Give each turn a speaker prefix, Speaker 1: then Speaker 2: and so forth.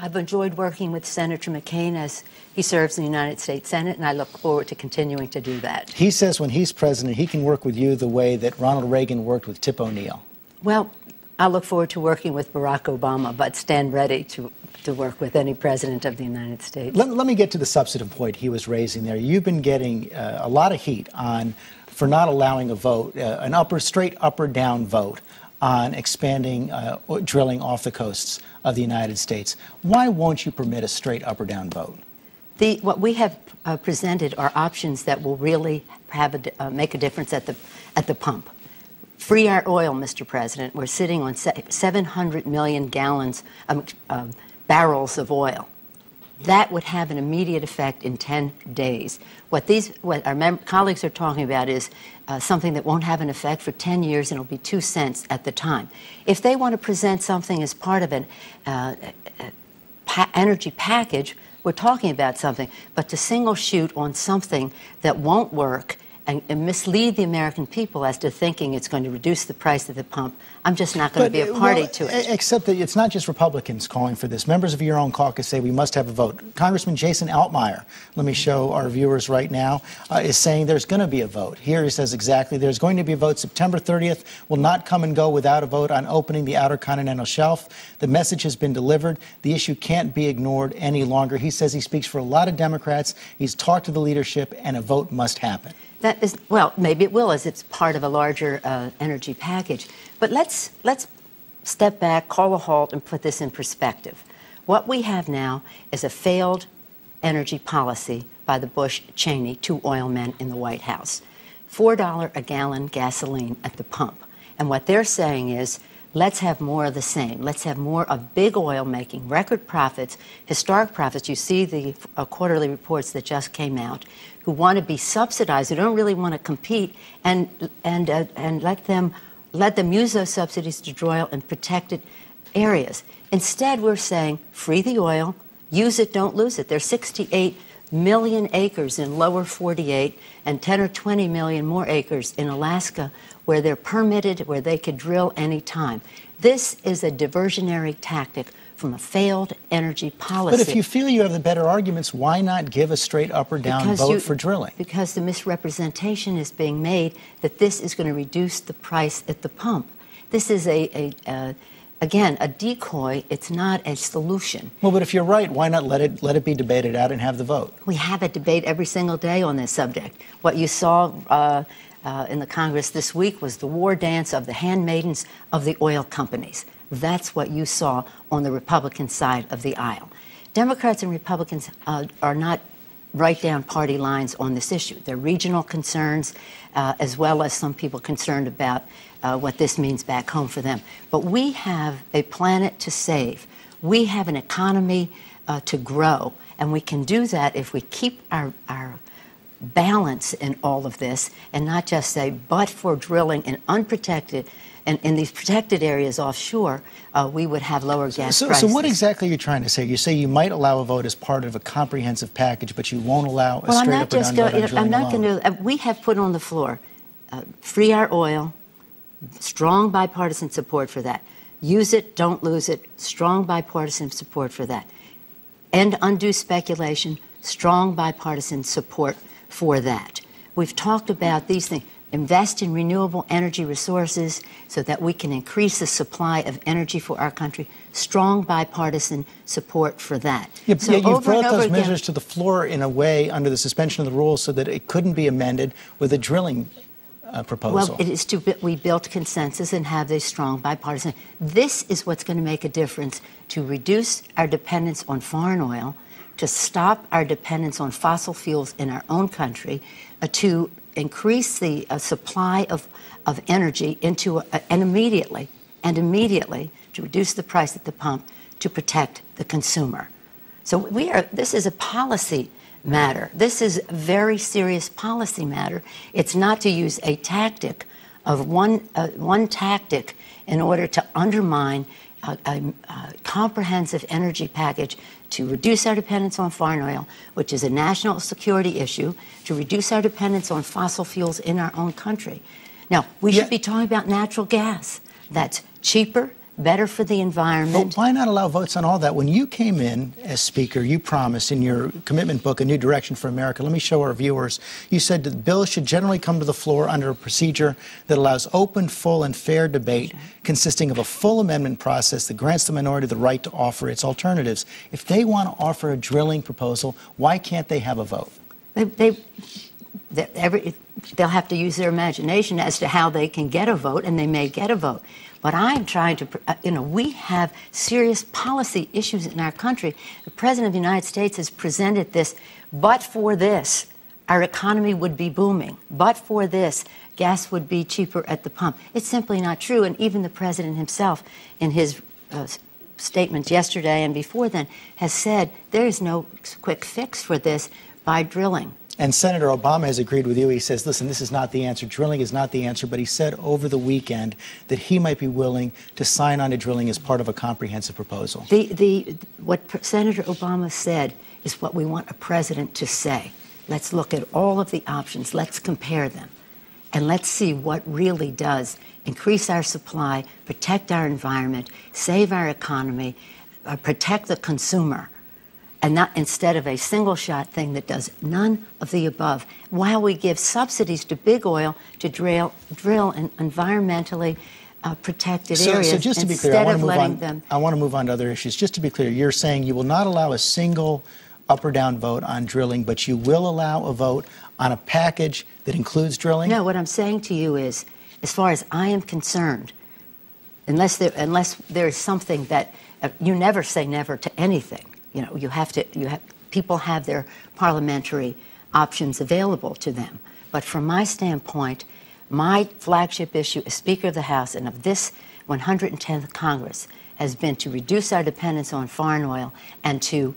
Speaker 1: I've enjoyed working with Senator McCain as he serves in the United States Senate, and I look forward to continuing to do that.
Speaker 2: He says when he's president, he can work with you the way that Ronald Reagan worked with Tip O'Neill.
Speaker 1: Well, I look forward to working with Barack Obama, but stand ready to work with any president of the United States.
Speaker 2: Let me get to the substantive point he was raising there. You've been getting a lot of heat for not allowing a vote, straight up or down vote on expanding drilling off the coasts of the United States. Why won't you permit a straight up or down vote?
Speaker 1: What we have presented are options that will really make a difference at the pump. Free our oil, Mr. President. We're sitting on 700 million barrels of oil. That would have an immediate effect in 10 days. What our colleagues are talking about is something that won't have an effect for 10 years, and it'll be 2 cents at the time. If they want to present something as part of an energy package, we're talking about something. But to single shoot on something that won't work and mislead the American people as to thinking it's going to reduce the price at the pump, I'm just not going to be a party to it.
Speaker 2: Except that it's not just Republicans calling for this. Members of your own caucus say we must have a vote. Congressman Jason Altmaier, let me show our viewers right now, is saying there's going to be a vote. Here he says exactly, there's going to be a vote. September 30th will not come and go without a vote on opening the Outer Continental Shelf. The message has been delivered. The issue can't be ignored any longer. He says he speaks for a lot of Democrats. He's talked to the leadership, and a vote must happen.
Speaker 1: That is, well, maybe it will as it's part of a larger energy package. But let's step back, call a halt, and put this in perspective. What we have now is a failed energy policy by the Bush-Cheney, two oil men in the White House. $4 a gallon gasoline at the pump. And what they're saying is, let's have more of the same. Let's have more of big oil making record profits, historic profits. You see the quarterly reports that just came out, who want to be subsidized, who don't really want to compete, and let them use those subsidies to drill in protected areas. Instead, we're saying free the oil, use it, don't lose it. There's 68 million acres in lower 48 and 10 or 20 million more acres in Alaska where they're permitted, where they could drill any time. This is a diversionary tactic from a failed energy policy.
Speaker 2: But if you feel you have the better arguments, why not give a straight up or down vote for drilling?
Speaker 1: Because the misrepresentation is being made that this is going to reduce the price at the pump. This is again, a decoy. It's not a solution.
Speaker 2: Well, but if you're right, why not let it be debated out and have the vote?
Speaker 1: We have a debate every single day on this subject. What you saw in the Congress this week was the war dance of the handmaidens of the oil companies. That's what you saw on the Republican side of the aisle. Democrats and Republicans are not right down party lines on this issue. They're regional concerns, as well as some people concerned about what this means back home for them. But we have a planet to save. We have an economy to grow, and we can do that if we keep our balance in all of this and not just say, but for drilling in unprotected and in these protected areas offshore, we would have lower gas prices.
Speaker 2: So what exactly are you trying to say? You say you might allow a vote as part of a comprehensive package, but you won't allow a straight up or down vote on drilling
Speaker 1: I'm not going to. We have put on the floor, free our oil, strong bipartisan support for that. Use it, don't lose it, strong bipartisan support for that. End undue speculation, strong bipartisan support for that. We've talked about these things. Invest in renewable energy resources so that we can increase the supply of energy for our country. Strong bipartisan support for that.
Speaker 2: You've brought those measures to the floor in a way under the suspension of the rules so that it couldn't be amended with a drilling proposal.
Speaker 1: Well, we built consensus and have this strong bipartisan. This is what's going to make a difference to reduce our dependence on foreign oil, to stop our dependence on fossil fuels in our own country, to increase the supply of energy and immediately to reduce the price at the pump to protect the consumer. So this is a policy matter. This is a very serious policy matter. It's not to use a tactic of one tactic in order to undermine a comprehensive energy package to reduce our dependence on foreign oil, which is a national security issue, to reduce our dependence on fossil fuels in our own country. Now, we should be talking about natural gas. That's cheaper, better for the environment.
Speaker 2: But why not allow votes on all that? When you came in as Speaker, you promised in your commitment book, A New Direction for America, let me show our viewers, you said that bills should generally come to the floor under a procedure that allows open, full, and fair debate consisting of a full amendment process that grants the minority the right to offer its alternatives. If they want to offer a drilling proposal, why can't they have a vote?
Speaker 1: They'll have to use their imagination as to how they can get a vote, and they may get a vote. But I'm trying to, we have serious policy issues in our country. The President of the United States has presented this, but for this, our economy would be booming. But for this, gas would be cheaper at the pump. It's simply not true. And even the President himself, in his statements yesterday and before then, has said there is no quick fix for this by drilling.
Speaker 2: And Senator Obama has agreed with you. He says, listen, this is not the answer. Drilling is not the answer. But he said over the weekend that he might be willing to sign on to drilling as part of a comprehensive proposal.
Speaker 1: What Senator Obama said is what we want a president to say. Let's look at all of the options. Let's compare them. And let's see what really does increase our supply, protect our environment, save our economy, protect the consumer. And not instead of a single-shot thing that does none of the above, while we give subsidies to big oil to drill in environmentally protected areas.
Speaker 2: So just to be clear, I want to move on to other issues. Just to be clear, you're saying you will not allow a single up or down vote on drilling, but you will allow a vote on a package that includes drilling?
Speaker 1: No, what I'm saying to you is, as far as I am concerned, unless there is something that you never say never to anything. People have their parliamentary options available to them. But from my standpoint, my flagship issue as Speaker of the House and of this 110th Congress has been to reduce our dependence on foreign oil and to